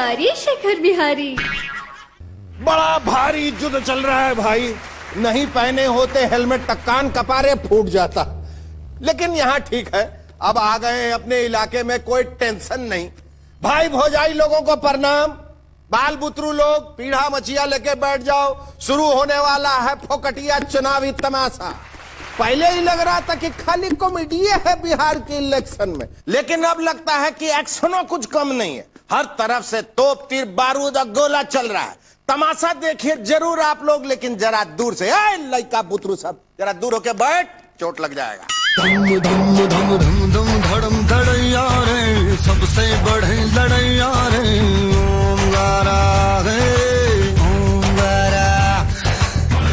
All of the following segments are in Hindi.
बिहारी शेखर बिहारी। बड़ा भारी युद्ध चल रहा है भाई। नहीं पहने होते हेलमेट टक्कान कपारे फूट जाता। लेकिन यहाँ ठीक है, अब आ गए अपने इलाके में, कोई टेंशन नहीं। भाई भौजाई लोगों को प्रणाम। बाल बुतरू लोग पीढ़ा मचिया लेके बैठ जाओ, शुरू होने वाला है फोकटिया चुनावी तमाशा। पहले ही लग रहा था कि खाली कॉमेडी है बिहार के इलेक्शन में, लेकिन अब लगता है कि एक्शनों कुछ कम नहीं है। हर तरफ से तोप तीर बारूद और गोला चल रहा है। तमाशा देखिए जरूर आप लोग, लेकिन जरा दूर से। लइका बुतरू सब जरा दूर होके बैठ, चोट लग जाएगा। धम धम धम धम धम धड़म धड़ैया रे, सबसे बड़े लड़ैया रे, ओंगारा रे ओंगारा।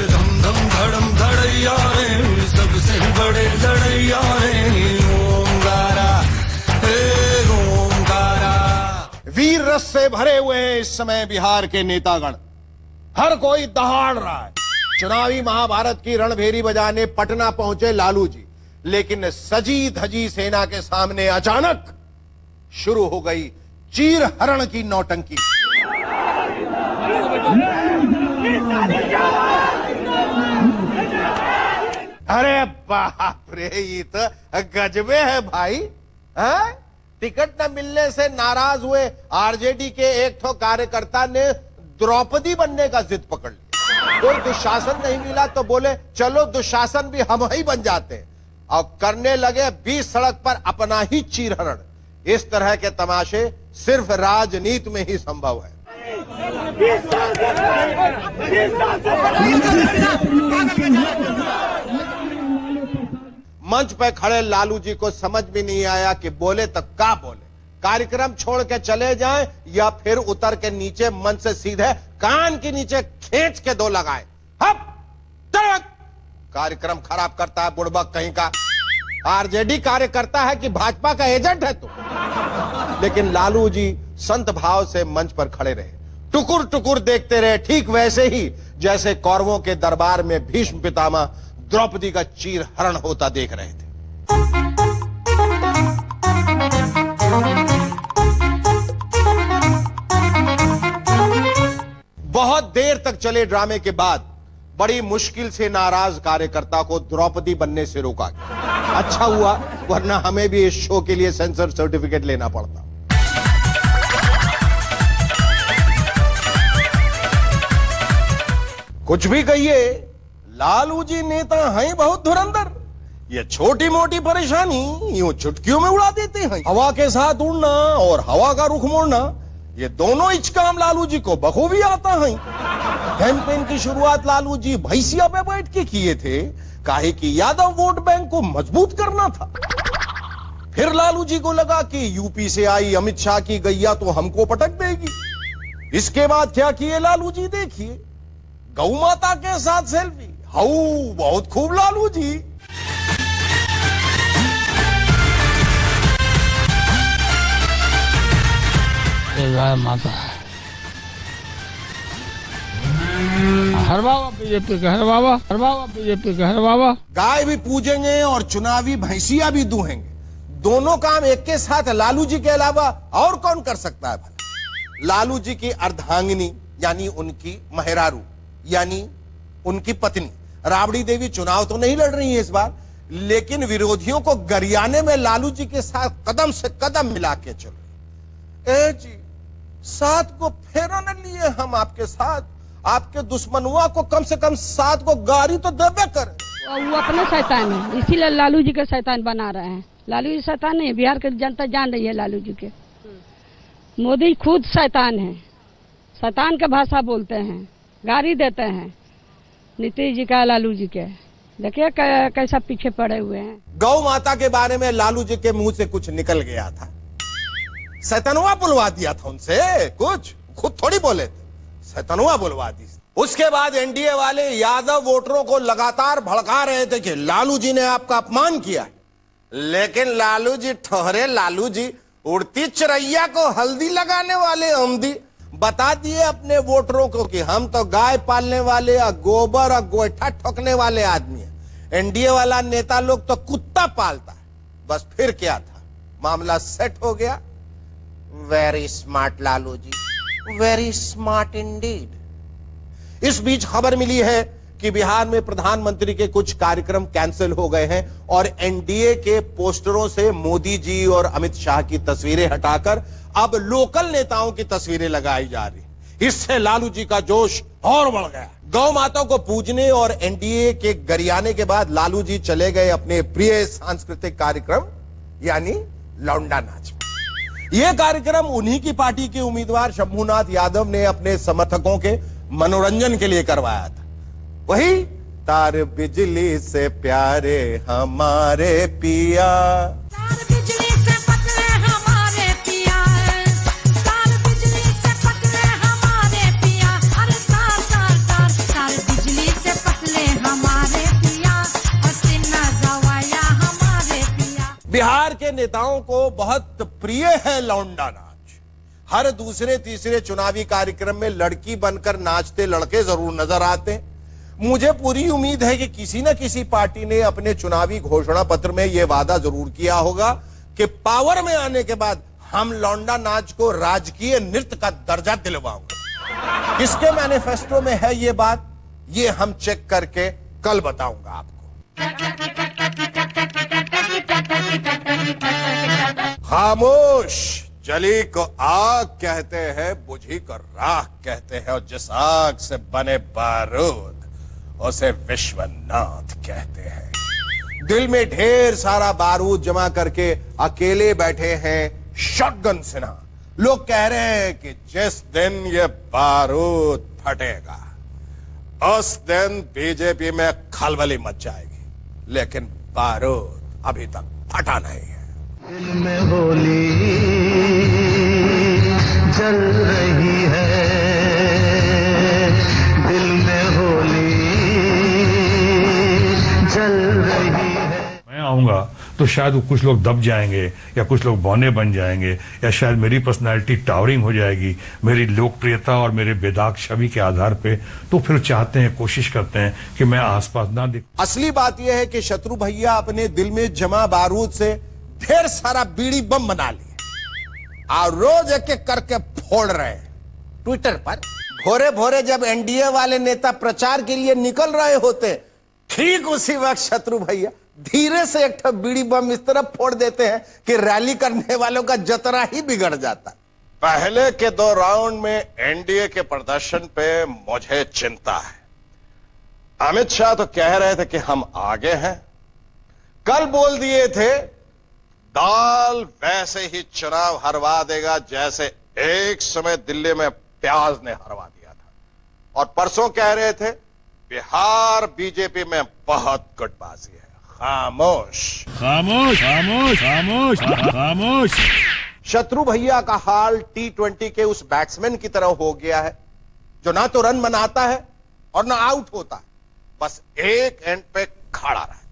धम धम धड़म धड़ैया रे, सबसे बड़े लड़ैया रे, ओंगारा रे ओंगारा। वीर रस से भरे हुए हैं इस समय बिहार के नेतागण। हर कोई दहाड़ रहा है। चुनावी महाभारत की रणभेरी बजाने पटना पहुंचे लालू जी, लेकिन सजी धजी सेना के सामने अचानक शुरू हो गई चीर हरण की नौटंकी। अरे बाप रे, ये तो गजबे है भाई। है? टिकट न मिलने से नाराज हुए आरजेडी के एक ठो कार्यकर्ता ने द्रौपदी बनने का जिद पकड़ लिया। कोई दुशासन नहीं मिला तो बोले चलो दुशासन भी हम ही बन जाते हैं, और करने लगे 20 सड़क पर अपना ही चीरहरण। इस तरह के तमाशे सिर्फ राजनीति में ही संभव है। मंच पर खड़े लालू जी को समझ भी नहीं आया कि बोले तो क्या बोले। कार्यक्रम छोड़ के चले जाएं या फिर उतर के नीचे मंच से सीधे कान के नीचे खींच के दो लगाए। हप तड़क। कार्यक्रम खराब करता है बुड़बक कहीं का। आरजेडी कार्यकर्ता है कि भाजपा का एजेंट है तू? लेकिन लालू जी संत भाव से मंच पर खड़े रहे, टुकुर टुकुर देखते रहे, ठीक वैसे ही जैसे कौरवों के दरबार में भीष्म पितामह द्रौपदी का चीर हरण होता देख रहे थे। बहुत देर तक चले ड्रामे के बाद बड़ी मुश्किल से नाराज कार्यकर्ता को द्रौपदी बनने से रोका गया। अच्छा हुआ, वरना हमें भी इस शो के लिए सेंसर सर्टिफिकेट लेना पड़ता। कुछ भी कहिए, लालू जी नेता हैं बहुत धुरंधर। ये छोटी मोटी परेशानी यूं चुटकियों में उड़ा देते हैं। हवा के साथ उड़ना और हवा का रुख मोड़ना, ये दोनों इच काम लालू जी को बखूबी आता है। कैंपेन की शुरुआत लालू जी भैंसिया पे बैठ के किए थे, काहे कि यादव वोट बैंक को मजबूत करना था। फिर लालू जी को लगा कि यूपी से आई अमित शाह की गैया तो हमको पटक देगी। इसके बाद क्या किए लालू जी देखिए, गौ माता के साथ सेल्फी। हाउ बहुत खूब लालू जी। गाय माता हर बाबा बीजेपी का, हर बाबा हर बाबा बीजेपी का, हर बाबा। गाय भी पूजेंगे और चुनावी भैंसिया भी दूहेंगे। दोनों काम एक के साथ लालू जी के अलावा और कौन कर सकता है भाई? लालू जी की अर्धांगिनी यानी उनकी मेहरारू यानी उनकी पत्नी राबड़ी देवी चुनाव तो नहीं लड़ रही है इस बार, लेकिन विरोधियों को गरियाने में लालू जी के साथ कदम से कदम मिला के चल रही। ए जी, साथ को फेरा न लिए हम आपके साथ, आपके दुश्मनुआ को कम से कम साथ को गाड़ी तो देवे कर। वो अपने शैतान है, इसीलिए लालू जी के शैतान बना रहे हैं। लालू जी शैतान नहीं, बिहार की जनता जान रही है लालू जी के। मोदी खुद शैतान है, शैतान के भाषा बोलते हैं, गाड़ी देते हैं नीतीश जी का, लालू जी के। देखिए कैसा पीछे पड़े हुए हैं। गौ माता के बारे में लालू जी के मुंह से कुछ निकल गया था, शैतानुआ बुलवा दिया था उनसे। कुछ खुद थोड़ी बोले थे, शैतानुआ बुलवा दी। उसके बाद एनडीए वाले यादव वोटरों को लगातार भड़का रहे थे कि लालू जी ने आपका अपमान किया। लेकिन लालू जी ठहरे, लालू जी उड़ती चिड़ैया को हल्दी लगाने वाले अमदी। बता दिए अपने वोटरों को कि हम तो गाय पालने वाले और गोबर और गोईठा ठोकने वाले आदमी हैं। एनडीए वाला नेता लोग तो कुत्ता पालता है। बस फिर क्या था, मामला सेट हो गया। Very smart Lalu ji. Very smart indeed. इस बीच खबर मिली है कि बिहार में प्रधानमंत्री के कुछ कार्यक्रम कैंसिल हो गए हैं और एनडीए के पोस्टरों से मोदी जी और अमित शाह की तस्वीरें हटाकर अब लोकल नेताओं की तस्वीरें लगाई जा रही। इससे लालू जी का जोश और बढ़ गया। गौ माता को पूजने और एनडीए के गरियाने के बाद लालू जी चले गए अपने प्रिय सांस्कृतिक कार्यक्रम यानी लौंडा नाच। यह कार्यक्रम उन्हीं की पार्टी के उम्मीदवार शंभूनाथ यादव ने अपने समर्थकों के मनोरंजन के लिए करवाया था। वही तार बिजली से प्यारे हमारे पिया, तार बिजली से पतले हमारे पिया, तार बिजली से पतले हमारे पिया, अरे तार तार तार तार बिजली से पतले हमारे पिया, पसीना जवाया हमारे पिया। बिहार के नेताओं को बहुत प्रिय है लौंडा नाच। हर दूसरे तीसरे चुनावी कार्यक्रम में लड़की बनकर नाचते लड़के जरूर नजर आते हैं। मुझे पूरी उम्मीद है कि किसी न किसी पार्टी ने अपने चुनावी घोषणा पत्र में यह वादा जरूर किया होगा कि पावर में आने के बाद हम लौंडा नाच को राजकीय नृत्य का दर्जा दिलवाऊंगे। किसके मैनिफेस्टो में है ये बात, ये हम चेक करके कल बताऊंगा आपको। खामोश, जली को आग कहते हैं, बुझी को राख कहते हैं, और जिस आग से बने बारूद उसे विश्वनाथ कहते हैं। दिल में ढेर सारा बारूद जमा करके अकेले बैठे हैं शॉटगन सिन्हा। लोग कह रहे हैं कि जिस दिन ये बारूद फटेगा उस दिन बीजेपी में खलबली मच जाएगी, लेकिन बारूद अभी तक फटा नहीं है। दिल में होली जल रही है, दिल में होली जल रही है। मैं आऊंगा तो शायद वो कुछ लोग दब जाएंगे या कुछ लोग बौने बन जाएंगे या शायद मेरी पर्सनालिटी टावरिंग हो जाएगी, मेरी लोकप्रियता और मेरे बेदाग छवि के आधार पे। तो फिर चाहते हैं, कोशिश करते हैं कि मैं आसपास ना दिख। असली बात यह है कि शत्रु भैया अपने दिल में जमा बारूद से ढेर सारा बीड़ी बम बना लिए और रोज एक एक करके फोड़ रहे हैं। ट्विटर पर भोरे भोरे जब एनडीए वाले नेता प्रचार के लिए निकल रहे होते, ठीक उसी वक्त शत्रु भैया धीरे से एक बीड़ी बम इस तरह फोड़ देते हैं कि रैली करने वालों का जतरा ही बिगड़ जाता। पहले के 2 राउंड में एनडीए के प्रदर्शन पे मुझे चिंता है। अमित शाह तो कह रहे थे कि हम आगे हैं, कल बोल दिए थे दाल वैसे ही चुनाव हरवा देगा जैसे एक समय दिल्ली में प्याज ने हरवा दिया था, और परसों कह रहे थे बिहार बीजेपी में बहुत गुटबाजी है। खामोश खामोश खामोश खामोश खामोश। शत्रु भैया का हाल T20 के उस बैट्समैन की तरह हो गया है जो ना तो रन बनाता है और ना आउट होता है, बस एक एंड पे खड़ा रहता है।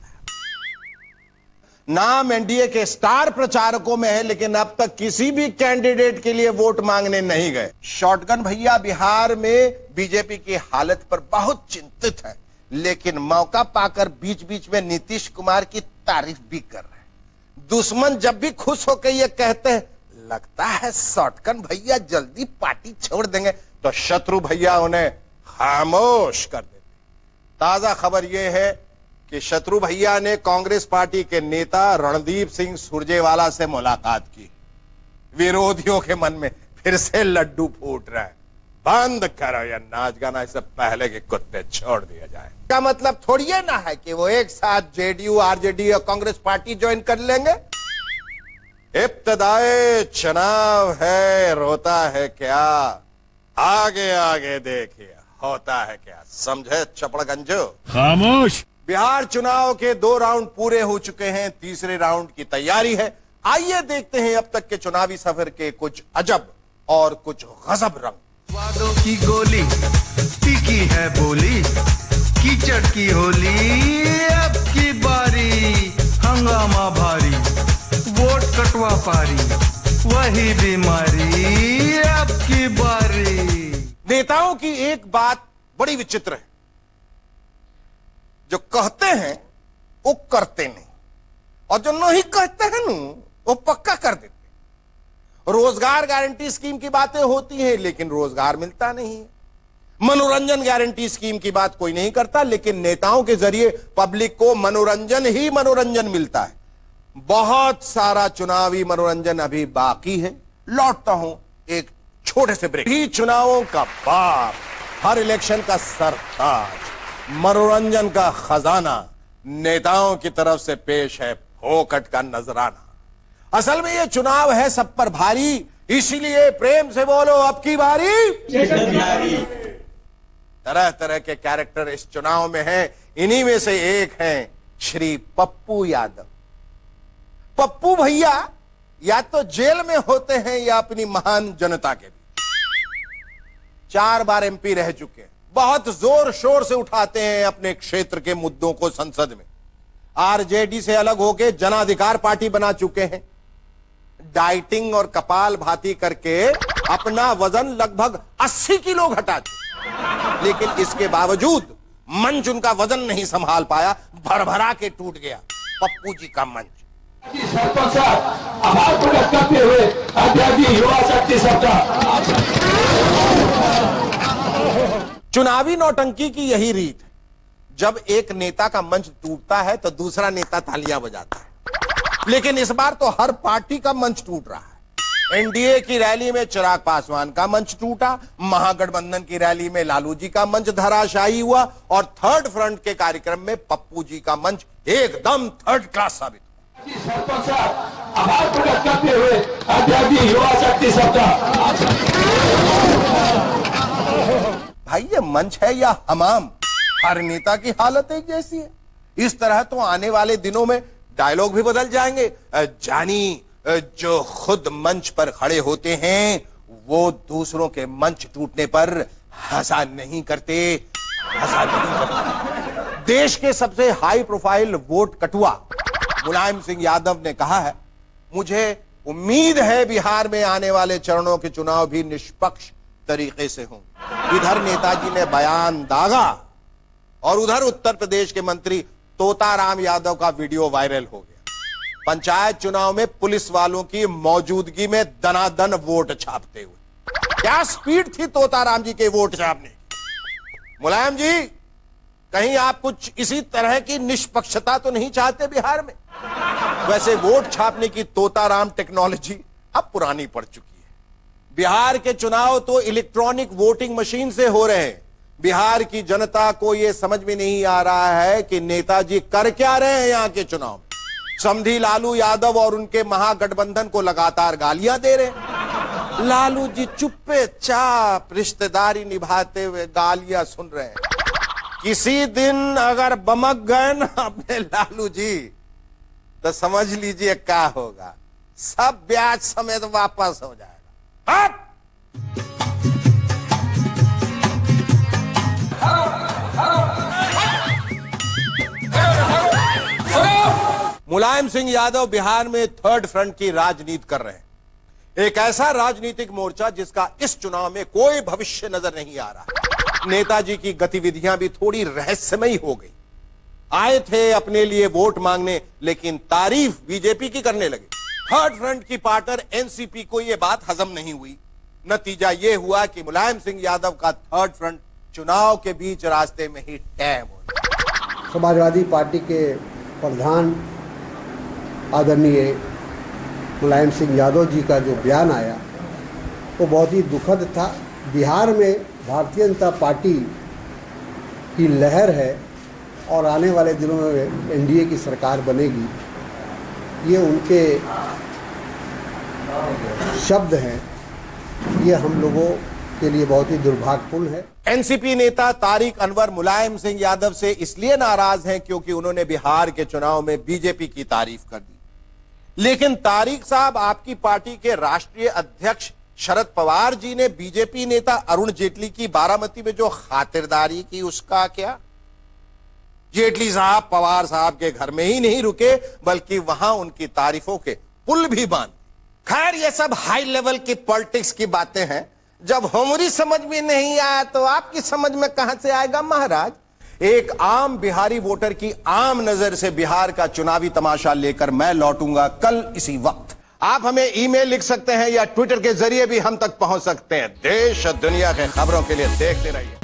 नाम एनडीए के स्टार प्रचारकों में है, लेकिन अब तक किसी भी कैंडिडेट के लिए वोट मांगने नहीं गए। शॉटगन भैया बिहार में बीजेपी की हालत पर बहुत चिंतित है, लेकिन मौका पाकर बीच बीच में नीतीश कुमार की तारीफ भी कर रहे हैं। दुश्मन जब भी खुश होकर ये कहते हैं लगता है शॉटगन भैया जल्दी पार्टी छोड़ देंगे, तो शत्रु भैया उन्हें खामोश कर देते। ताजा खबर यह है कि शत्रु भैया ने कांग्रेस पार्टी के नेता रणदीप सिंह सुरजेवाला से मुलाकात की। विरोधियों के मन में फिर से लड्डू फूट रहा है। बंद करो यह नाच गाना, इससे पहले के कुत्ते छोड़ दिया जाए। का मतलब थोड़ी ना है कि वो एक साथ जेडीयू, आरजेडी और कांग्रेस पार्टी ज्वाइन कर लेंगे। इब्तदाए चुनाव है, रोता है क्या, आगे आगे देखिए होता है क्या, समझे चपड़गंजो। खामोश। बिहार चुनाव के 2 राउंड पूरे हो चुके हैं, तीसरे राउंड की तैयारी है। आइए देखते हैं अब तक के चुनावी सफर के कुछ अजब और कुछ गजब रंग। वादों की गोली तीखी है बोली, कीचड़ की होली अब की बारी, हंगामा भारी, वोट कटवा पारी, वही बीमारी अब की बारी। नेताओं की एक बात बड़ी विचित्र है, जो कहते हैं वो करते नहीं, और जो नहीं कहते हैं ना वो पक्का कर देते। रोजगार रोजगार गारंटी स्कीम की बातें होती हैं लेकिन रोजगार मिलता नहीं है। मनोरंजन गारंटी स्कीम की बात कोई नहीं करता लेकिन नेताओं के जरिए पब्लिक को मनोरंजन ही मनोरंजन मिलता है। बहुत सारा चुनावी मनोरंजन अभी बाकी है। लौटता हूं एक छोटे से ब्रेक। ही चुनावों का बाप, हर इलेक्शन का सरताज, मनोरंजन का खजाना नेताओं की तरफ से पेश है फोकट का नजराना। असल में ये चुनाव है सब पर भारी, इसीलिए प्रेम से बोलो अब की बारी। तरह तरह के कैरेक्टर इस चुनाव में हैं। इन्हीं में से एक हैं श्री पप्पू यादव। पप्पू भैया या तो जेल में होते हैं या अपनी महान जनता के बीच। 4 बार एमपी रह चुके हैं, बहुत जोर शोर से उठाते हैं अपने क्षेत्र के मुद्दों को संसद में। आरजेडी से अलग होकर जनाधिकार पार्टी बना चुके हैं। डाइटिंग और कपाल भाती करके अपना वजन लगभग 80 किलो घटा चुके, लेकिन इसके बावजूद मंच उनका वजन नहीं संभाल पाया, भरभरा के टूट गया पप्पू जी का मंच। आभार प्रकट करते हुए अध्यक्ष युवा शक्ति सबका चुनावी नौटंकी की यही रीत है। जब एक नेता का मंच टूटता है तो दूसरा नेता तालियां बजाता है, लेकिन इस बार तो हर पार्टी का मंच टूट रहा है। एनडीए की रैली में चिराग पासवान का मंच टूटा, महागठबंधन की रैली में लालू जी का मंच धराशायी हुआ और थर्ड फ्रंट के कार्यक्रम में पप्पू जी का मंच एकदम थर्ड क्लास साबित हुआ। आभार प्रकट करते हुए अध्यक्ष युवा शक्ति सबका। भाई ये मंच है या हमाम, हर नेता की हालत एक जैसी है। इस तरह तो आने वाले दिनों में डायलॉग भी बदल जाएंगे। जानी, जो खुद मंच पर खड़े होते हैं वो दूसरों के मंच टूटने पर हंसा नहीं करते। देश के सबसे हाई प्रोफाइल वोट कटुआ मुलायम सिंह यादव ने कहा है, मुझे उम्मीद है बिहार में आने वाले चरणों के चुनाव भी निष्पक्ष तरीके से होंगे। इधर नेताजी ने बयान दागा और उधर उत्तर प्रदेश के मंत्री तोताराम यादव का वीडियो वायरल हो गया। पंचायत चुनाव में पुलिस वालों की मौजूदगी में दनादन वोट छापते हुए। क्या स्पीड थी तोताराम जी के वोट छापने की। मुलायम जी, कहीं आप कुछ इसी तरह की निष्पक्षता तो नहीं चाहते बिहार में। वैसे वोट छापने की तोताराम टेक्नोलॉजी अब पुरानी पड़ चुकी है। बिहार के चुनाव तो इलेक्ट्रॉनिक वोटिंग मशीन से हो रहे हैं। बिहार की जनता को यह समझ में नहीं आ रहा है कि नेताजी कर क्या रहे हैं यहां के चुनाव में। समधी लालू यादव और उनके महागठबंधन को लगातार गालियां दे रहे हैं। लालू जी चुप्पे चाप रिश्तेदारी निभाते हुए गालियां सुन रहे हैं। किसी दिन अगर बमक गए ना अपने लालू जी तो समझ लीजिए क्या होगा, सब ब्याज समेत वापस हो जाएगा। हट! मुलायम सिंह यादव बिहार में थर्ड फ्रंट की राजनीति कर रहे हैं। एक ऐसा राजनीतिक मोर्चा जिसका इस चुनाव में कोई भविष्य नजर नहीं आ रहा। नेताजी की गतिविधियां भी थोड़ी रहस्यमयी हो गई। आए थे अपने लिए वोट मांगने, लेकिन तारीफ बीजेपी की करने लगे। थर्ड फ्रंट की पार्टनर एनसीपी को यह बात हजम नहीं हुई। नतीजा यह हुआ कि मुलायम सिंह यादव का थर्ड फ्रंट चुनाव के बीच रास्ते में ही टैम हो गया। समाजवादी पार्टी के प्रधान आदरणीय मुलायम सिंह यादव जी का जो बयान आया वो बहुत ही दुखद था। बिहार में भारतीय जनता पार्टी की लहर है और आने वाले दिनों में एनडीए की सरकार बनेगी, ये उनके शब्द हैं। ये हम लोगों के लिए बहुत ही दुर्भाग्यपूर्ण है। एनसीपी नेता तारिक अनवर मुलायम सिंह यादव से इसलिए नाराज हैं क्योंकि उन्होंने बिहार के चुनाव में बीजेपी की तारीफ कर दी। लेकिन तारिक साहब, आपकी पार्टी के राष्ट्रीय अध्यक्ष शरद पवार जी ने बीजेपी नेता अरुण जेटली की बारामती में जो खातिरदारी की उसका क्या? जेटली साहब पवार साहब के घर में ही नहीं रुके बल्कि वहां उनकी तारीफों के पुल भी बांध। खैर, ये सब हाई लेवल की पॉलिटिक्स की बातें हैं। जब हमारी समझ में नहीं आया तो आपकी समझ में कहां से आएगा महाराज। एक आम बिहारी वोटर की आम नजर से बिहार का चुनावी तमाशा लेकर मैं लौटूंगा कल इसी वक्त। आप हमें ईमेल लिख सकते हैं या ट्विटर के जरिए भी हम तक पहुंच सकते हैं। देश और दुनिया के खबरों के लिए देखते रहिए।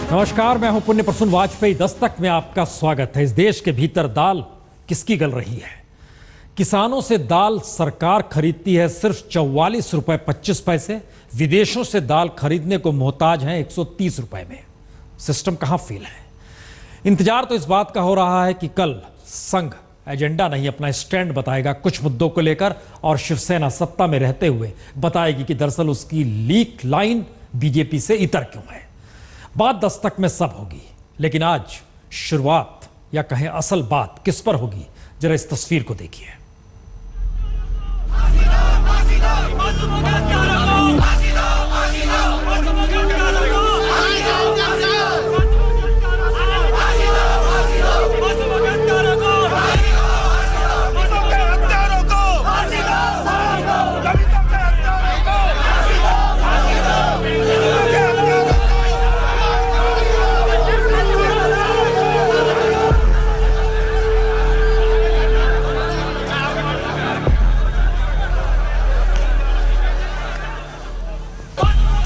नमस्कार, मैं हूं पुण्य प्रसून वाजपेयी। दस्तक में आपका स्वागत है। इस देश के भीतर दाल किसकी गल रही है? किसानों से दाल सरकार खरीदती है सिर्फ 44 रुपए 25 पैसे। विदेशों से दाल खरीदने को मोहताज हैं 130 रुपए में। सिस्टम कहां फेल है? इंतजार तो इस बात का हो रहा है कि कल संघ एजेंडा नहीं अपना स्टैंड बताएगा कुछ मुद्दों को लेकर, और शिवसेना सत्ता में रहते हुए बताएगी कि दरअसल उसकी लीक लाइन बीजेपी से इतर क्यों है। बात दस्तक में सब होगी, लेकिन आज शुरुआत या कहें असल बात किस पर होगी, जरा इस तस्वीर को देखिए।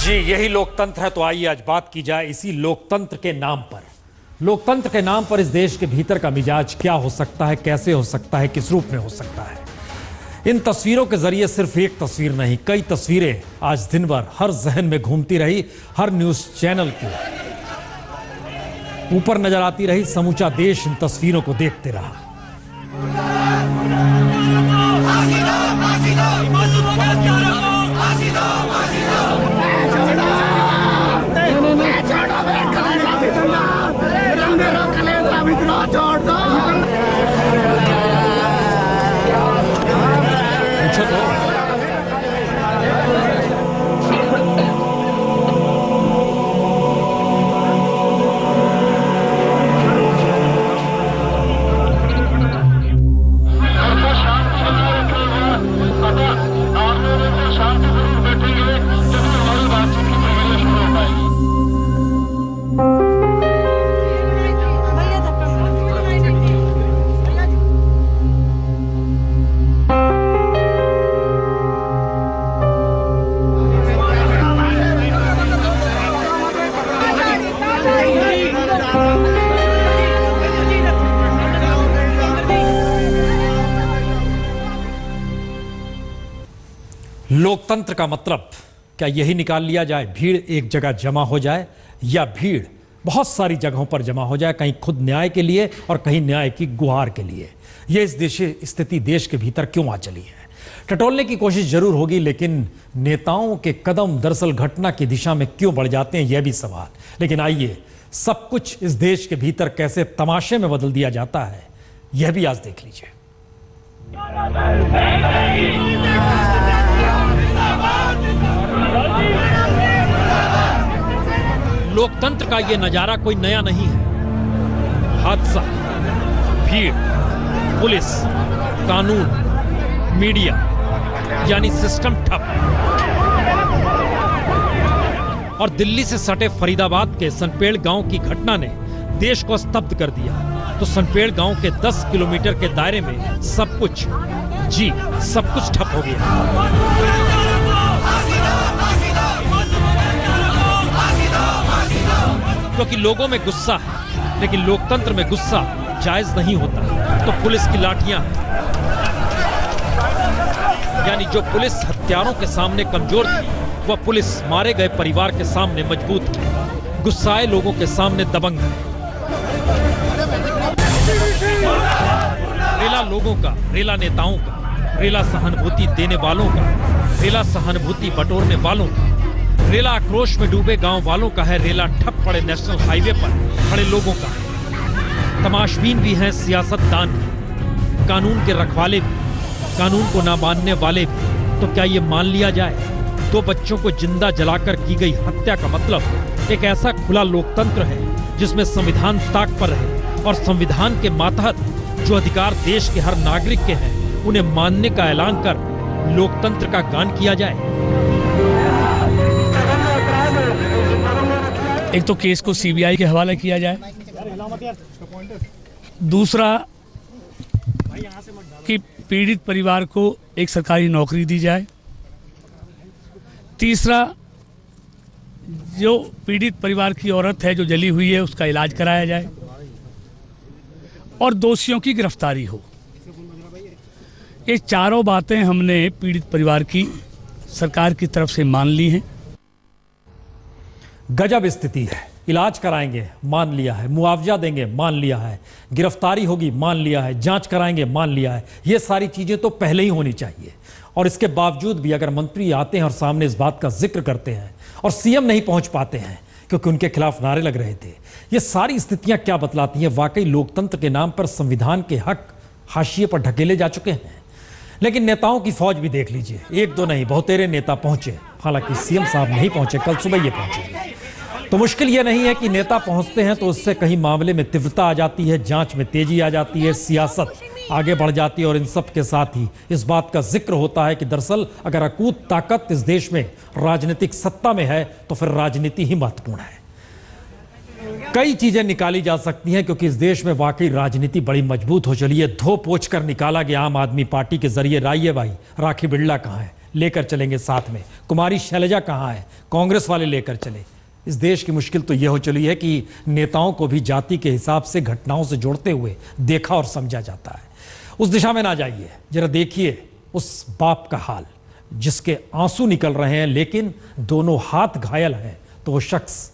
जी, यही लोकतंत्र है। तो आइए आज बात की जाए इसी लोकतंत्र के नाम पर। लोकतंत्र के नाम पर इस देश के भीतर का मिजाज क्या हो सकता है, कैसे हो सकता है, किस रूप में हो सकता है। इन तस्वीरों के जरिए सिर्फ एक तस्वीर नहीं, कई तस्वीरें आज दिन भर हर जहन में घूमती रही, हर न्यूज चैनल के ऊपर नजर आती रही। समूचा देश इन तस्वीरों को देखते रहा। लोकतंत्र का मतलब क्या यही निकाल लिया जाए, भीड़ एक जगह जमा हो जाए या भीड़ बहुत सारी जगहों पर जमा हो जाए, कहीं खुद न्याय के लिए और कहीं न्याय की गुहार के लिए। यह इस स्थिति देश के भीतर क्यों आ चली है? टटोलने की कोशिश जरूर होगी, लेकिन नेताओं के कदम दरअसल घटना की दिशा में क्यों बढ़ जाते हैं, यह भी सवाल। लेकिन आइए, सब कुछ इस देश के भीतर कैसे तमाशे में बदल दिया जाता है, यह भी आज देख लीजिए। लोकतंत्र का यह नजारा कोई नया नहीं है। हादसा, भीड़, पुलिस, कानून, मीडिया, यानी सिस्टम ठप। और दिल्ली से सटे फरीदाबाद के सनपेड़ गांव की घटना ने देश को स्तब्ध कर दिया। तो सनपेड़ गांव के 10 किलोमीटर के दायरे में सब कुछ, जी सब कुछ ठप हो गया। क्योंकि लोगों में गुस्सा है, लेकिन लोकतंत्र में गुस्सा जायज नहीं होता। तो पुलिस की लाठियां, यानी जो पुलिस हत्यारों के सामने कमजोर थी, वह पुलिस मारे गए परिवार के सामने मजबूत थी। गुस्साए लोगों के सामने दबंग है। रेला लोगों का, रेला नेताओं का, रेला सहानुभूति देने वालों का, रेला सहानुभूति बटोरने वालों का, रेला आक्रोश में डूबे गांव वालों का है, रेला ठप पड़े नेशनल हाईवे पर खड़े लोगों का है। तमाशबीन भी हैं, सियासतदान भी, कानून के रखवाले भी, कानून को ना मानने वाले भी। तो क्या ये मान लिया जाए 2 बच्चों को जिंदा जलाकर की गई हत्या का मतलब एक ऐसा खुला लोकतंत्र है जिसमें संविधान ताक पर है और संविधान के मातहत जो अधिकार देश के हर नागरिक के हैं उन्हें मानने का ऐलान कर लोकतंत्र का गान किया जाए? एक तो केस को सीबीआई के हवाले किया जाए, दूसरा कि पीड़ित परिवार को एक सरकारी नौकरी दी जाए, तीसरा जो पीड़ित परिवार की औरत है जो जली हुई है उसका इलाज कराया जाए और दोषियों की गिरफ्तारी हो। ये चारों बातें हमने पीड़ित परिवार की सरकार की तरफ से मान ली हैं। गजब स्थिति है। इलाज कराएंगे, मान लिया है। मुआवजा देंगे, मान लिया है। गिरफ्तारी होगी, मान लिया है। जांच कराएंगे, मान लिया है। ये सारी चीजें तो पहले ही होनी चाहिए। और इसके बावजूद भी अगर मंत्री आते हैं और सामने इस बात का जिक्र करते हैं और सीएम नहीं पहुंच पाते हैं क्योंकि उनके खिलाफ नारे लग रहे थे, ये सारी स्थितियां क्या बतलाती हैं? वाकई लोकतंत्र के नाम पर संविधान के हक हाशिए पर ढकेले जा चुके हैं। लेकिन नेताओं की फौज भी देख लीजिए, 1-2 नहीं, बहुतेरे नेता पहुंचे। हालांकि सीएम साहब नहीं पहुंचे, कल सुबह ये पहुंचे। तो मुश्किल ये नहीं है कि नेता पहुंचते हैं तो उससे कहीं मामले में तीव्रता आ जाती है, जांच में तेजी आ जाती है, सियासत आगे बढ़ जाती है। और इन सब के साथ ही इस बात का जिक्र होता है कि दरअसल अगर अकूत ताकत इस देश में राजनीतिक सत्ता में है तो फिर राजनीति ही महत्वपूर्ण है। कई चीजें निकाली जा सकती हैं क्योंकि इस देश में वाकई राजनीति बड़ी मजबूत हो चली है। धो पोछ कर निकाला गया आम आदमी पार्टी के जरिए। राइए भाई, राखी बिड़ला कहाँ है? लेकर चलेंगे साथ में। कुमारी शैलजा कहाँ है? कांग्रेस वाले लेकर चले। इस देश की मुश्किल तो यह हो चली है कि नेताओं को भी जाति के हिसाब से घटनाओं से जोड़ते हुए देखा और समझा जाता है। उस दिशा में ना जाइए, जरा देखिए उस बाप का हाल जिसके आंसू निकल रहे हैं लेकिन दोनों हाथ घायल हैं, तो वो शख्स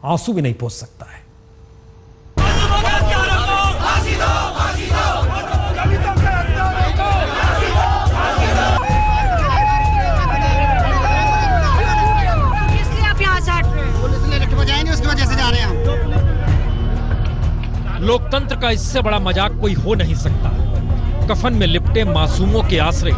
आंसू भी नहीं पोंछ सकता है। लोकतंत्र का इससे बड़ा मजाक कोई हो नहीं सकता। कफन में लिपटे मासूमों के आश्रय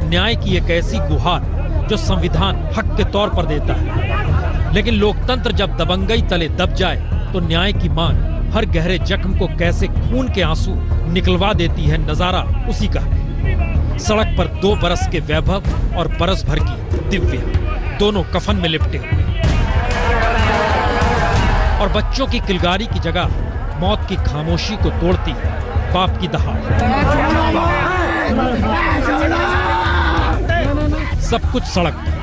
न्याय की एक ऐसी गुहार जो संविधान हक के तौर पर देता है। लेकिन लोकतंत्र जब दबंगई तले दब जाए तो न्याय की मांग हर गहरे जख्म को कैसे खून के आंसू निकलवा देती है, नजारा उसी का है। सड़क पर 2 बरस के वैभव और बरस भर की दिव्या, दोनों कफन में लिपटे हुए। और बच्चों की किलगारी की जगह मौत की खामोशी को तोड़ती बाप की दहाड़। सब कुछ सड़क पर।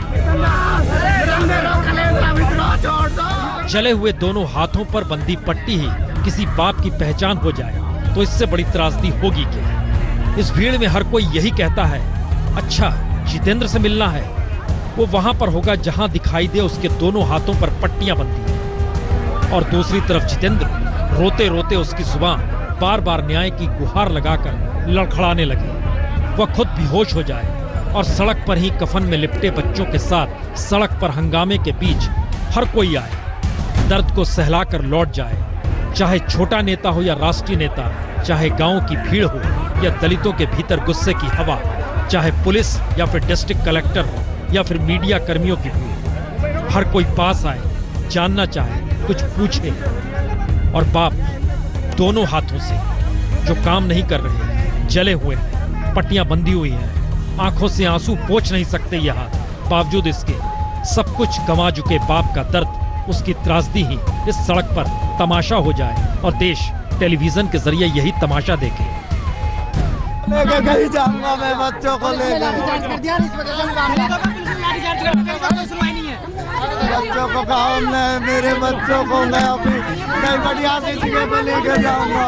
जले हुए दोनों हाथों पर बंदी पट्टी ही किसी बाप की पहचान हो जाए तो इससे बड़ी त्रासदी होगी क्या? इस भीड़ में हर कोई यही कहता है, अच्छा जितेंद्र से मिलना है, वो वहां पर होगा जहां दिखाई दे उसके दोनों हाथों पर पट्टियां बंधी हैं और दूसरी तरफ जितेंद्र रोते रोते उसकी जुबान बार बार न्याय की गुहार लगाकर लड़खड़ाने लगे। वह खुद बेहोश हो जाए और सड़क पर ही कफन में लिपटे बच्चों के साथ सड़क पर हंगामे के बीच हर कोई आए, दर्द को सहलाकर लौट जाए, चाहे छोटा नेता हो या राष्ट्रीय नेता, चाहे गांव की भीड़ हो या दलितों के भीतर गुस्से की हवा, चाहे पुलिस या फिर डिस्ट्रिक्ट कलेक्टर हो या फिर मीडिया कर्मियों की भीड़, हर कोई पास आए, जानना चाहे, कुछ पूछे। और बाप दोनों हाथों से जो काम नहीं कर रहे, जले हुए हैं, पट्टियां बंधी हुई हैं, आंखों से आंसू पोंछ नहीं सकते ये हाथ, बावजूद इसके सब कुछ गंवा चुके बाप का दर्द, उसकी त्रासदी ही इस सड़क पर तमाशा हो जाए और देश टेलीविजन के जरिए यही तमाशा देखे। लेकर कहीं जाऊंगा मैं बच्चों को लेकर, बच्चों को कहा मैं, मेरे बच्चों को मैं अभी कहीं बढ़िया सी जगह पे लेकर जाऊंगा।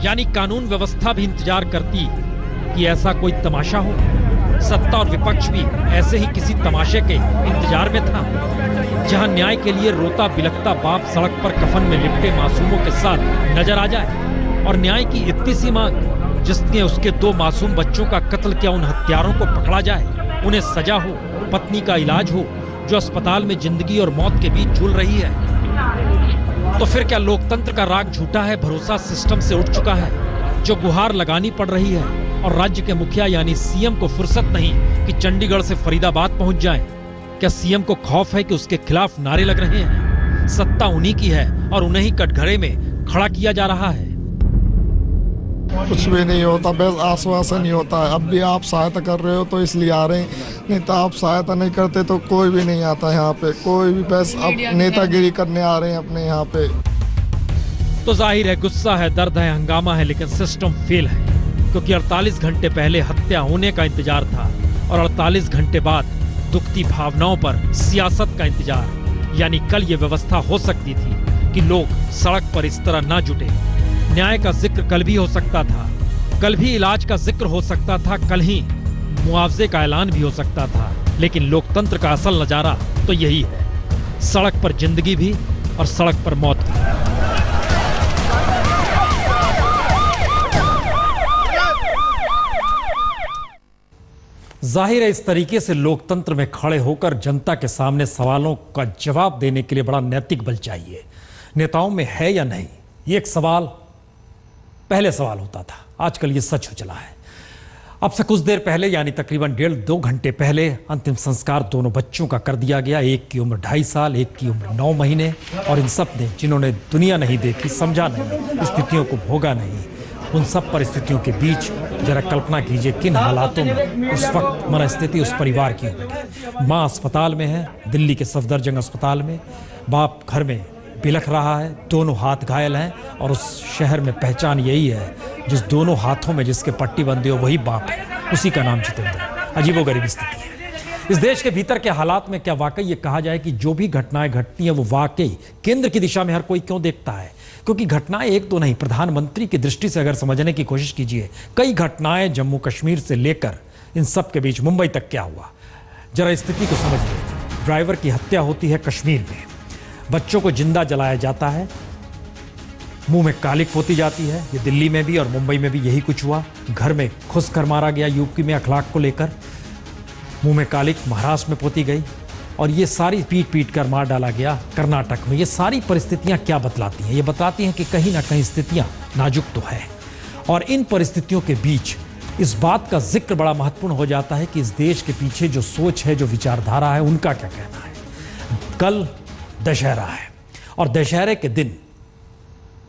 यानी कानून व्यवस्था भी इंतजार करती कि ऐसा कोई तमाशा हो। सत्ता और विपक्ष भी ऐसे ही किसी तमाशे के इंतजार में था, जहां न्याय के लिए रोता बिलखता बाप सड़क पर कफन में लिपटे मासूमों के साथ नजर आ जाए और न्याय की इतनी सी मांग जिसने उसके 2 मासूम बच्चों का कत्ल किया, उन हत्यारों को पकड़ा जाए, उन्हें सजा हो, पत्नी का इलाज हो जो अस्पताल में जिंदगी और मौत के बीच झूल रही है। तो फिर क्या लोकतंत्र का राग झूठा है? भरोसा सिस्टम से उठ चुका है? जो गुहार लगानी पड़ रही है और राज्य के मुखिया यानी सीएम को फुर्सत नहीं कि चंडीगढ़ से फरीदाबाद पहुंच जाएं। क्या सीएम को खौफ है कि उसके खिलाफ नारे लग रहे हैं? सत्ता उन्हीं की है और उन्हें ही कटघरे में खड़ा किया जा रहा है। कुछ भी नहीं होता, बस आश्वासन ही होता है। अब भी आप सहायता कर रहे हो तो इसलिए आ रहे हैं, नहीं तो आप सहायता नहीं करते तो कोई भी नहीं आता यहाँ पे, कोई भी बस अब नेतागिरी करने आ रहे हैं अपने यहाँ पे। तो जाहिर है गुस्सा है, दर्द है, हंगामा है, लेकिन सिस्टम फेल है, क्योंकि 48 घंटे पहले हत्या होने का इंतजार था और 48 घंटे बाद दुखती भावनाओं पर सियासत का इंतजार। यानी कल ये व्यवस्था हो सकती थी कि लोग सड़क पर इस तरह ना जुटे। न्याय का जिक्र कल भी हो सकता था, कल भी इलाज का जिक्र हो सकता था, कल ही मुआवजे का ऐलान भी हो सकता था। लेकिन लोकतंत्र का असल नजारा तो यही है, सड़क पर जिंदगी भी और सड़क पर मौत भी। जाहिर है इस तरीके से लोकतंत्र में खड़े होकर जनता के सामने सवालों का जवाब देने के लिए बड़ा नैतिक बल चाहिए। नेताओं में है या नहीं, ये एक सवाल पहले सवाल होता था, आजकल ये सच हो चला है। अब से कुछ देर पहले यानी तकरीबन 1.5-2 घंटे पहले अंतिम संस्कार दोनों बच्चों का कर दिया गया। एक की उम्र 2.5 साल, एक की उम्र 9 महीने। और इन सब ने, जिन्होंने दुनिया नहीं देखी, समझा नहीं, स्थितियों को भोगा नहीं, उन सब परिस्थितियों के बीच जरा कल्पना कीजिए किन हालातों में उस वक्त मनस्थिति उस परिवार की होगी। माँ अस्पताल में है, दिल्ली के सफदरजंग अस्पताल में, बाप घर में बिलख रहा है, दोनों हाथ घायल हैं और उस शहर में पहचान यही है, जिस दोनों हाथों में जिसके पट्टी बंधी हो वही बाप है, उसी का नाम जितेंद्र। अजीबोगरीब स्थिति है। इस देश के भीतर के हालात में क्या वाकई ये कहा जाए कि जो भी घटनाएं घटती हैं वो वाकई केंद्र की दिशा में हर कोई क्यों देखता है? क्योंकि घटनाएं एक तो नहीं, प्रधानमंत्री की दृष्टि से अगर समझने की कोशिश कीजिए, कई घटनाएं जम्मू कश्मीर से लेकर इन सब के बीच मुंबई तक क्या हुआ, जरा स्थिति को समझिए। ड्राइवर की हत्या होती है कश्मीर में, बच्चों को जिंदा जलाया जाता है, मुंह में कालिक पोती जाती है, ये दिल्ली में भी और मुंबई में भी यही कुछ हुआ। घर में घुस कर मारा गया, यूपी में अखलाक को लेकर मुंह में कालिक महाराष्ट्र में पोती गई, और ये सारी पीट पीट कर मार डाला गया कर्नाटक में। ये सारी परिस्थितियां क्या बतलाती हैं? ये बताती हैं कि कहीं ना कहीं स्थितियां नाजुक तो है। और इन परिस्थितियों के बीच इस बात का जिक्र बड़ा महत्वपूर्ण हो जाता है कि इस देश के पीछे जो सोच है, जो विचारधारा है, उनका क्या कहना है। कल दशहरा है और दशहरे के दिन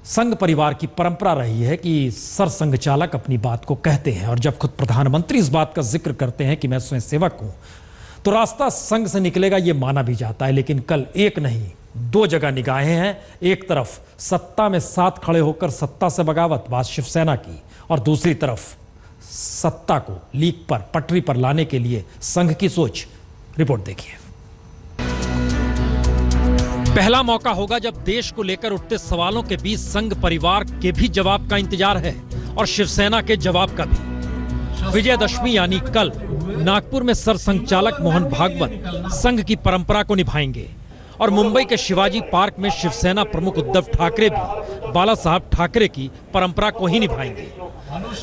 संघ परिवार की परंपरा रही है कि सरसंघ चालक अपनी बात को कहते हैं, और जब खुद प्रधानमंत्री इस बात का जिक्र करते हैं कि मैं स्वयं सेवक हूं, तो रास्ता संघ से निकलेगा ये माना भी जाता है। लेकिन कल एक नहीं, 2 जगह निगाहें हैं। एक तरफ सत्ता में साथ खड़े होकर सत्ता से बगावत, बात शिवसेना की, और दूसरी तरफ सत्ता को लीक पर, पटरी पर लाने के लिए संघ की सोच। रिपोर्ट देखिए। पहला मौका होगा जब देश को लेकर उठते सवालों के बीच संघ परिवार के भी जवाब का इंतजार है और शिवसेना के जवाब का भी। विजयदशमी यानी कल नागपुर में सरसंघचालक मोहन भागवत संघ की परंपरा को निभाएंगे और मुंबई के शिवाजी पार्क में शिवसेना प्रमुख उद्धव ठाकरे भी बाला साहब ठाकरे की परंपरा को ही निभाएंगे।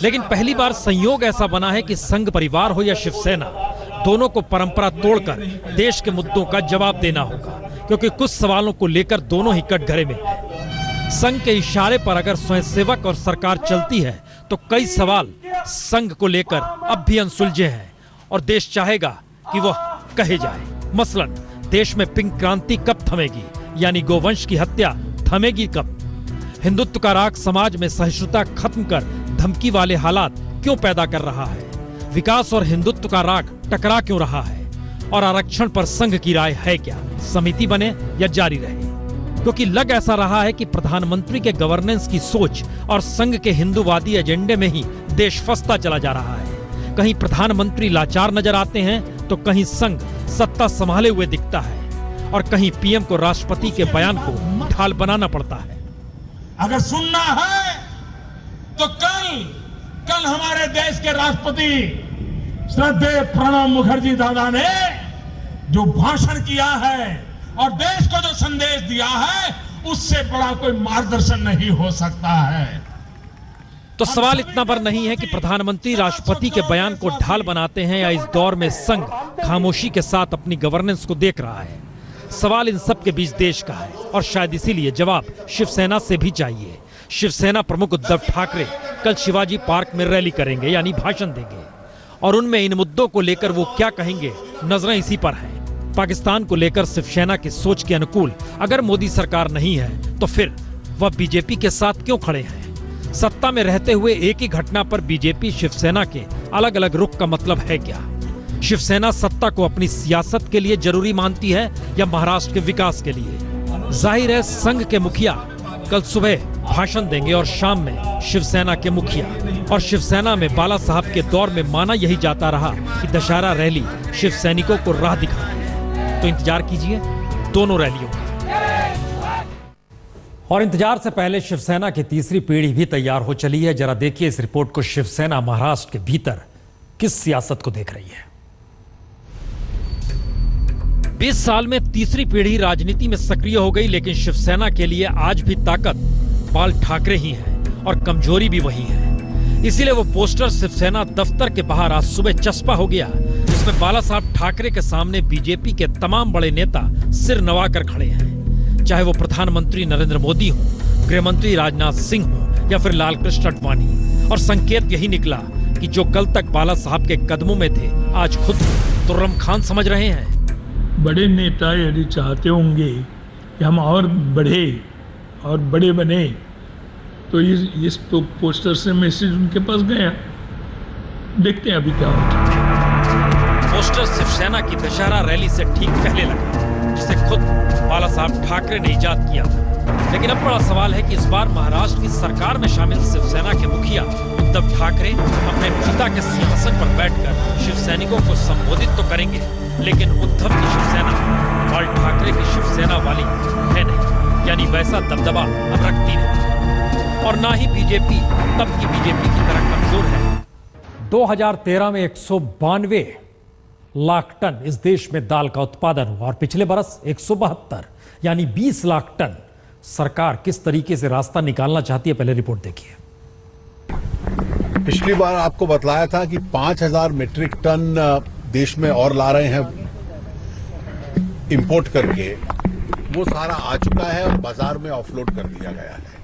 लेकिन पहली बार संयोग ऐसा बना है कि संघ परिवार हो या शिवसेना, दोनों को परंपरा तोड़कर देश के मुद्दों का जवाब देना होगा, क्योंकि कुछ सवालों को लेकर दोनों ही कटघरे में हैं। संघ के इशारे पर अगर स्वयंसेवक और सरकार चलती है तो कई सवाल संघ को लेकर अब भी अनसुलझे हैं और देश चाहेगा कि वह कहे जाए। मसलन देश में पिंक क्रांति कब थमेगी, यानी गोवंश की हत्या थमेगी कब? हिंदुत्व का राग समाज में सहिष्णुता खत्म कर धमकी वाले हालात क्यों पैदा कर रहा है? विकास और हिंदुत्व का राग टकरा क्यों रहा है? और आरक्षण पर संघ की राय है क्या? समिति बने या जारी रहे? क्योंकि लग ऐसा रहा है कि प्रधानमंत्री के गवर्नेंस की सोच और संघ के हिंदूवादी एजेंडे में ही देश फंसता चला जा रहा है। कहीं प्रधानमंत्री लाचार नजर आते हैं तो कहीं संघ सत्ता संभाले हुए दिखता है और कहीं पीएम को राष्ट्रपति के बयान को ढाल बनाना पड़ता है। अगर सुनना है तो कल हमारे देश के राष्ट्रपति श्रद्धेय प्रणब मुखर्जी दादा ने जो भाषण किया है और देश को जो संदेश दिया है, उससे बड़ा कोई मार्गदर्शन नहीं हो सकता है। तो सवाल इतना पर नहीं है कि प्रधानमंत्री राष्ट्रपति के बयान को ढाल बनाते हैं या इस दौर में संघ खामोशी के साथ अपनी गवर्नेंस को देख रहा है। सवाल इन सब के बीच देश का है और शायद इसीलिए जवाब शिवसेना से भी चाहिए। शिवसेना प्रमुख उद्धव ठाकरे कल शिवाजी पार्क में रैली करेंगे, यानी भाषण देंगे, और उनमें इन मुद्दों को लेकर वो क्या कहेंगे, नजरें इसी पर हैं। पाकिस्तान को लेकर शिवसेना की सोच के अनुकूल अगर मोदी सरकार नहीं है तो फिर वह बीजेपी के साथ क्यों खड़े हैं? सत्ता में रहते हुए एक ही घटना पर बीजेपी शिवसेना के अलग अलग रुख का मतलब है क्या? शिवसेना सत्ता को अपनी सियासत के लिए जरूरी मानती है या महाराष्ट्र के विकास के लिए? जाहिर है संघ के मुखिया कल सुबह भाषण देंगे और शाम में शिवसेना के मुखिया, और शिवसेना में बाला साहब के दौर में माना यही जाता रहा कि दशहरा रैली शिव सैनिकों को राह दिखाती है। तो इंतजार कीजिए दोनों रैलियों का। और इंतजार से पहले शिवसेना की तीसरी पीढ़ी भी तैयार हो चली है। जरा देखिए इस रिपोर्ट को। शिवसेना महाराष्ट्र के भीतर किस सियासत को देख रही है? 20 साल में तीसरी पीढ़ी राजनीति में सक्रिय हो गई, लेकिन शिवसेना के लिए आज भी ताकत बाल ठाकरे ही है और कमजोरी भी वही है। इसीलिए वो पोस्टर शिवसेना दफ्तर के बाहर आज सुबह चस्पा हो गया, जिसमें बाला साहब ठाकरे के सामने बीजेपी के तमाम बड़े नेता सिर नवाकर खड़े हैं। चाहे वो प्रधानमंत्री नरेंद्र मोदी हो, गृह मंत्री राजनाथ सिंह हो या फिर लालकृष्ण आडवाणी। और संकेत यही निकला कि जो कल तक बाला साहब के कदमों में थे, आज खुद तुर्रम खान समझ रहे हैं। बड़े नेता यदि चाहते होंगे कि हम और बढ़े और बड़े बने, तो इस पोस्टर से मैसेज उनके पास गया। देखते हैं अभी क्या होता है। पोस्टर शिवसेना की दशहरा रैली से ठीक पहले लगा, जिसे खुद बाला साहब ठाकरे ने इजाद किया था। लेकिन अब बड़ा सवाल है कि इस बार महाराष्ट्र की सरकार में शामिल शिवसेना के मुखिया उद्धव ठाकरे अपने पिता के सिंहासन पर बैठकर शिव सैनिकों को संबोधित तो करेंगे, लेकिन उद्धव की शिवसेना बाल ठाकरे की शिवसेना वाली है नहीं, यानी वैसा दबदबा अब रखती नहीं। और ना ही बीजेपी तब की बीजेपी की तरह कमजोर है। 2013 में 192 लाख टन इस देश में दाल का उत्पादन हुआ और पिछले बरस 172, यानी 20 लाख टन। सरकार किस तरीके से रास्ता निकालना चाहती है, पहले रिपोर्ट देखिए। पिछली बार आपको बतलाया था कि 5000 मीट्रिक टन देश में और ला रहे हैं इंपोर्ट करके, वो सारा आ चुका है और बाजार में ऑफलोड कर दिया गया है।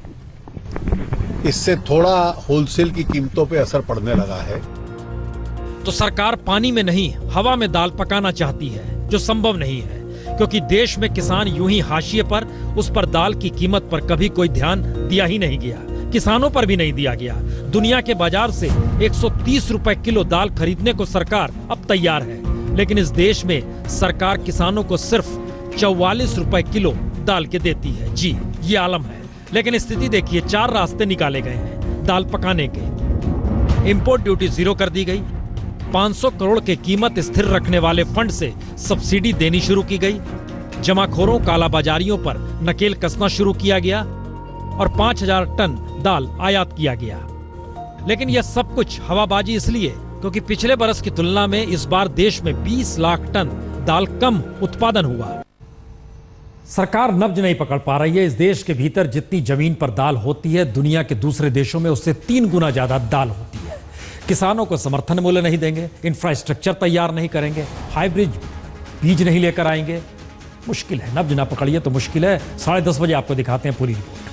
इससे थोड़ा होलसेल की कीमतों पे असर पड़ने लगा है। तो सरकार पानी में नहीं हवा में दाल पकाना चाहती है, जो संभव नहीं है, क्योंकि देश में किसान यूं ही हाशिए पर, उस पर दाल की कीमत पर कभी कोई ध्यान दिया ही नहीं गया, किसानों पर भी नहीं दिया गया। दुनिया के बाजार से 130 रुपए किलो दाल खरीदने को सरकार अब तैयार है, लेकिन इस देश में सरकार किसानों को सिर्फ 44 रुपए किलो दाल के देती है। जी, ये आलम है। लेकिन स्थिति देखिए, 4 रास्ते निकाले गए हैं दाल पकाने के। इंपोर्ट ड्यूटी 0 कर दी गई, 500 करोड़ की कीमत स्थिर रखने वाले फंड से सब्सिडी देनी शुरू की गई, जमाखोरों कालाबाजारियों पर नकेल कसना शुरू किया गया और 5000 टन दाल आयात किया गया। लेकिन यह सब कुछ हवाबाजी इसलिए क्योंकि पिछले बरस की तुलना में इस बार देश में 20 लाख टन दाल कम उत्पादन हुआ। सरकार नब्ज नहीं पकड़ पा रही है। इस देश के भीतर जितनी जमीन पर दाल होती है, दुनिया के दूसरे देशों में उससे 3 गुना ज्यादा दाल होती है। किसानों को समर्थन मूल्य नहीं देंगे, इंफ्रास्ट्रक्चर तैयार नहीं करेंगे, हाइब्रिड बीज नहीं लेकर आएंगे। मुश्किल है, नब्ज ना पकड़िए तो मुश्किल है। 10:30 बजे आपको दिखाते हैं पूरी रिपोर्ट।